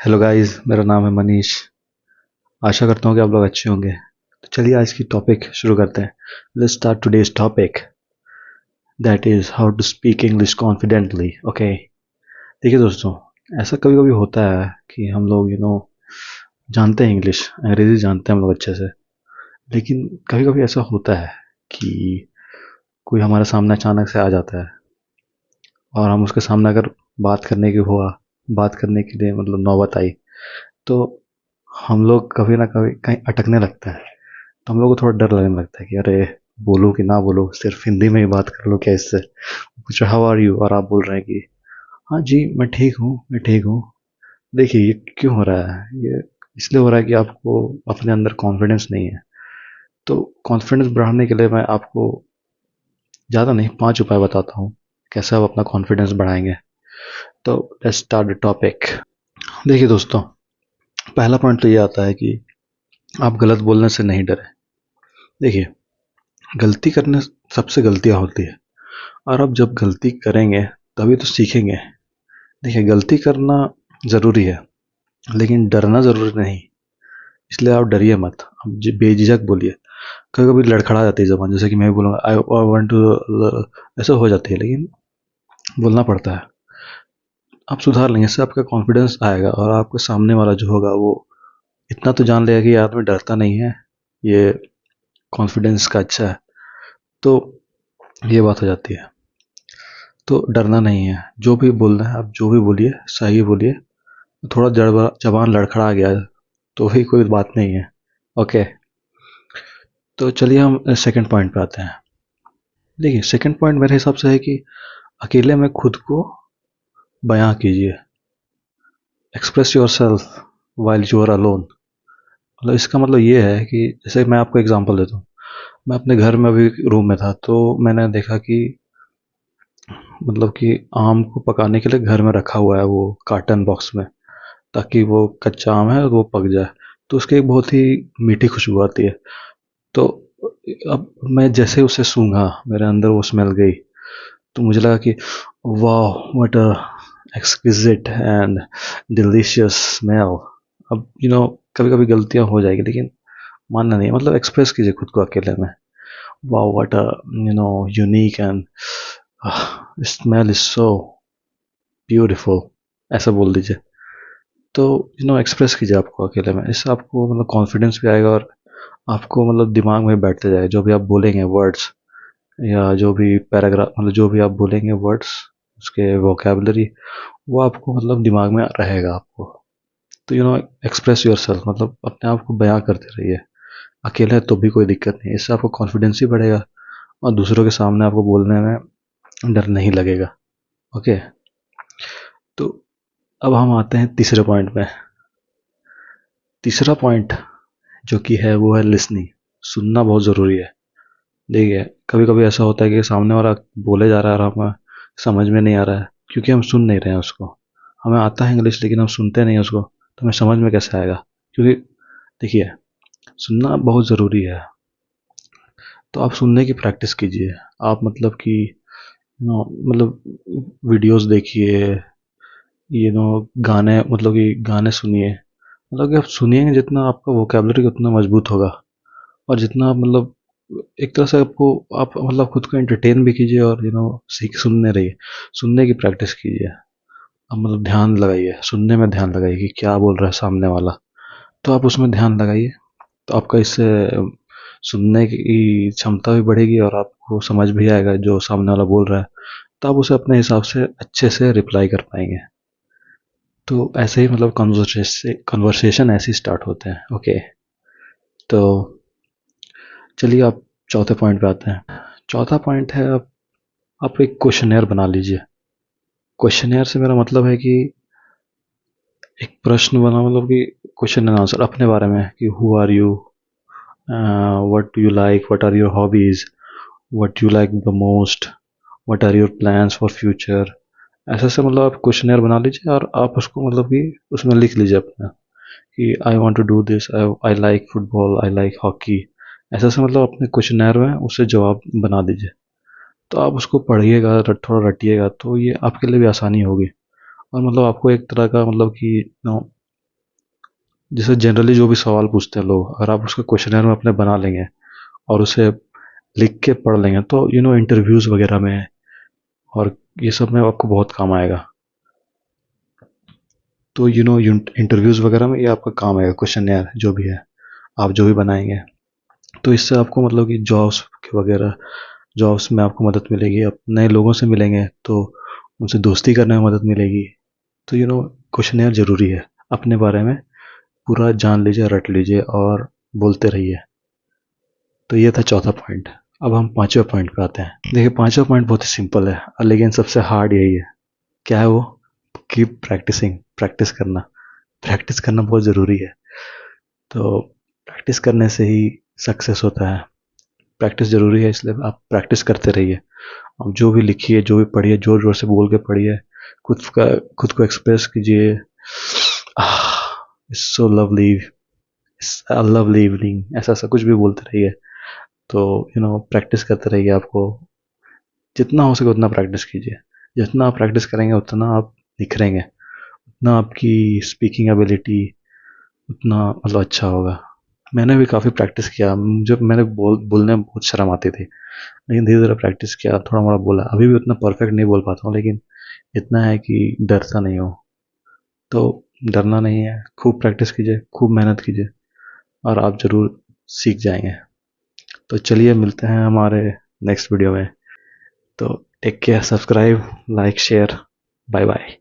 Hello guys, मेरा नाम है मनीष। आशा करता हूँ कि आप लोग अच्छे होंगे। तो चलिए आज की टॉपिक शुरू करते हैं। Let's start today's topic, that is how to speak English confidently. Okay, देखिए दोस्तों, ऐसा कभी कभी होता है कि हम लोग जानते हैं इंग्लिश, अंग्रेजी जानते हैं हम लोग अच्छे से, लेकिन कभी कभी ऐसा होता है कि कोई हमारे सामने अचानक से आ जाता है और हम उसके सामने अगर बात करने के लिए मतलब नौबत आई, तो हम लोग कभी ना कभी कहीं अटकने लगता है। तो हम लोग को थोड़ा डर लगने लगता है कि अरे, बोलूँ कि ना बोलूँ, सिर्फ हिंदी में ही बात कर लूँ क्या इससे। पूछ हाउ आर यू और आप बोल रहे हैं कि हाँ जी मैं ठीक हूँ, मैं ठीक हूँ। देखिए ये क्यों हो रहा है, ये इसलिए हो रहा है कि आपको अपने अंदर कॉन्फिडेंस नहीं है। तो कॉन्फिडेंस बढ़ाने के लिए मैं आपको ज़्यादा नहीं, 5 उपाय बताता हूँ कैसे आप अपना कॉन्फिडेंस बढ़ाएंगे। तो लेट्स स्टार्ट द टॉपिक। देखिए दोस्तों, पहला पॉइंट तो ये आता है कि आप गलत बोलने से नहीं डरे। देखिए, गलती करने सबसे गलतियां होती है, और अब जब गलती करेंगे तभी तो सीखेंगे। देखिए, गलती करना ज़रूरी है, लेकिन डरना ज़रूरी नहीं। इसलिए आप डरिए मत, आप बेझिझक बोलिए। कभी कभी लड़खड़ा जाती है ज़बान, जैसे कि मैं भी बोलूँगा आई वांट टू, ऐसा हो जाती है, लेकिन बोलना पड़ता है। आप सुधार लेंगे, इससे आपका कॉन्फिडेंस आएगा और आपके सामने वाला जो होगा वो इतना तो जान लेगा कि ये आदमी डरता नहीं है, ये कॉन्फिडेंस का अच्छा है। तो ये बात हो जाती है। तो डरना नहीं है, जो भी बोलना है आप जो भी बोलिए, सही बोलिए। थोड़ा जबान लड़खड़ा गया तो भी कोई बात नहीं है। ओके, तो चलिए हम सेकंड पॉइंट पे आते हैं। देखिए, सेकंड पॉइंट मेरे हिसाब से है कि अकेले में खुद को बयां कीजिए। Express yourself while you are alone. मतलब इसका मतलब ये है कि जैसे मैं आपको एग्जांपल देता हूँ। मैं अपने घर में अभी रूम में था, तो मैंने देखा कि मतलब कि आम को पकाने के लिए घर में रखा हुआ है वो कार्टन बॉक्स में, ताकि वो कच्चा आम है वो पक जाए। तो उसकी एक बहुत ही मीठी खुशबू आती है। तो अब मैं जैसे उसे सूंघा, मेरे अंदर वो स्मेल गई। तो मुझे लगा कि वाह, what a exquisite and delicious smell. अब कभी कभी गलतियां हो जाएगी, लेकिन मानना नहीं, मतलब एक्सप्रेस कीजिए खुद को अकेले में। वाह, what a unique and smell is so beautiful, ऐसा बोल दीजिए। तो एक्सप्रेस कीजिए आपको अकेले में, इससे आपको मतलब कॉन्फिडेंस भी आएगा और आपको मतलब दिमाग में बैठते जाएगा जो भी आप बोलेंगे वर्ड्स, या जो भी पैराग्राफ, मतलब जो भी आप बोलेंगे वर्ड्स, उसके वोकेबलरी, वो आपको मतलब दिमाग में रहेगा आपको। तो एक्सप्रेस योर सेल्फ, मतलब अपने आप को बयां करते रहिए। अकेले हैं तो भी कोई दिक्कत नहीं, इससे आपको कॉन्फिडेंस ही बढ़ेगा और दूसरों के सामने आपको बोलने में डर नहीं लगेगा। ओके, तो अब हम आते हैं तीसरे पॉइंट में। तीसरा पॉइंट जो कि है वो है लिसनिंग। सुनना बहुत ज़रूरी है। देखिए, कभी कभी ऐसा होता है कि सामने वाला बोले जा रहा है और हमें समझ में नहीं आ रहा है, क्योंकि हम सुन नहीं रहे हैं उसको। हमें आता है इंग्लिश, लेकिन हम सुनते नहीं हैं उसको, तो हमें समझ में कैसे आएगा। क्योंकि देखिए, सुनना बहुत ज़रूरी है। तो आप सुनने की प्रैक्टिस कीजिए। आप मतलब कि मतलब वीडियोस देखिए, गाने, मतलब कि गाने सुनिए। मतलब कि आप सुनिएंगे जितना, आपका वोकेबलरी उतना मजबूत होगा। और जितना आप मतलब एक तरह से आपको, आप मतलब खुद को एंटरटेन भी कीजिए और सीख सुनने रहिए। सुनने की प्रैक्टिस कीजिए। अब मतलब ध्यान लगाइए, सुनने में ध्यान लगाइए कि क्या बोल रहा है सामने वाला। तो आप उसमें ध्यान लगाइए, तो आपका इससे सुनने की क्षमता भी बढ़ेगी और आपको समझ भी आएगा जो सामने वाला बोल रहा है। तो आप उसे अपने हिसाब से अच्छे से रिप्लाई कर पाएंगे। तो ऐसे ही मतलब कन्वर्सेशन ऐसे ही स्टार्ट होते हैं। ओके, तो चलिए आप चौथे पॉइंट पे आते हैं। चौथा पॉइंट है, आप एक क्वेश्चनेयर बना लीजिए। क्वेश्चनेयर से मेरा मतलब है कि एक प्रश्न बना, मतलब कि क्वेश्चन एंड आंसर अपने बारे में, कि who are you, what do you like, what are your hobbies, what you like the most, what are your plans for future. ऐसे ऐसे मतलब आप क्वेश्चनेयर बना लीजिए और आप उसको मतलब कि उसमें लिख लीजिए अपना, कि I want to do this, I like football, I like hockey. ऐसे ऐसे मतलब अपने क्वेश्चनेयर में उसे जवाब बना दीजिए। तो आप उसको पढ़िएगा, थोड़ा रटिएगा, तो ये आपके लिए भी आसानी होगी। और मतलब आपको एक तरह का मतलब कि जैसे जनरली जो भी सवाल पूछते हैं लोग, अगर आप उसका क्वेश्चनर में अपने बना लेंगे और उसे लिख के पढ़ लेंगे तो इंटरव्यूज़ वगैरह में और ये सब में आपको बहुत काम आएगा। तो इंटरव्यूज़ वगैरह में ये आपका काम आएगा, क्वेश्चनर जो भी है आप जो भी बनाएंगे। तो इससे आपको मतलब कि जॉब्स में आपको मदद मिलेगी, आप नए लोगों से मिलेंगे तो उनसे दोस्ती करने में मदद मिलेगी। तो क्वेश्चनर ज़रूरी है। अपने बारे में पूरा जान लीजिए, रट लीजिए और बोलते रहिए। तो ये था चौथा पॉइंट। अब हम पांचवें पॉइंट पे आते हैं। देखिए, पांचवा पॉइंट बहुत ही सिंपल है, लेकिन सबसे हार्ड यही है। क्या है वो? कीप प्रैक्टिसिंग, प्रैक्टिस करना। प्रैक्टिस करना बहुत ज़रूरी है। तो प्रैक्टिस करने से ही सक्सेस होता है। प्रैक्टिस ज़रूरी है, इसलिए आप प्रैक्टिस करते रहिए। आप जो भी लिखिए, जो भी पढ़िए, ज़ोर ज़ोर से बोल के पढ़िए, खुद का खुद को एक्सप्रेस कीजिए। It's so lovely, lovely evening, ऐसा ऐसा कुछ भी बोलते रहिए। तो प्रैक्टिस करते रहिए। आपको जितना हो सके उतना प्रैक्टिस कीजिए। जितना आप प्रैक्टिस करेंगे उतना आप निखरेंगे, उतना आपकी स्पीकिंग एबिलिटी उतना मतलब अच्छा होगा। मैंने भी काफ़ी प्रैक्टिस किया। जब मैंने बोलने में बहुत शर्म आती थी, लेकिन धीरे धीरे प्रैक्टिस किया, थोड़ा मोड़ा बोला। अभी भी उतना परफेक्ट नहीं बोल पाता हूँ, लेकिन इतना है कि डरता नहीं हूँ। तो डरना नहीं है, खूब प्रैक्टिस कीजिए, खूब मेहनत कीजिए और आप ज़रूर सीख जाएंगे। तो चलिए, मिलते हैं हमारे नेक्स्ट वीडियो में। तो take care, subscribe, like, share, bye bye.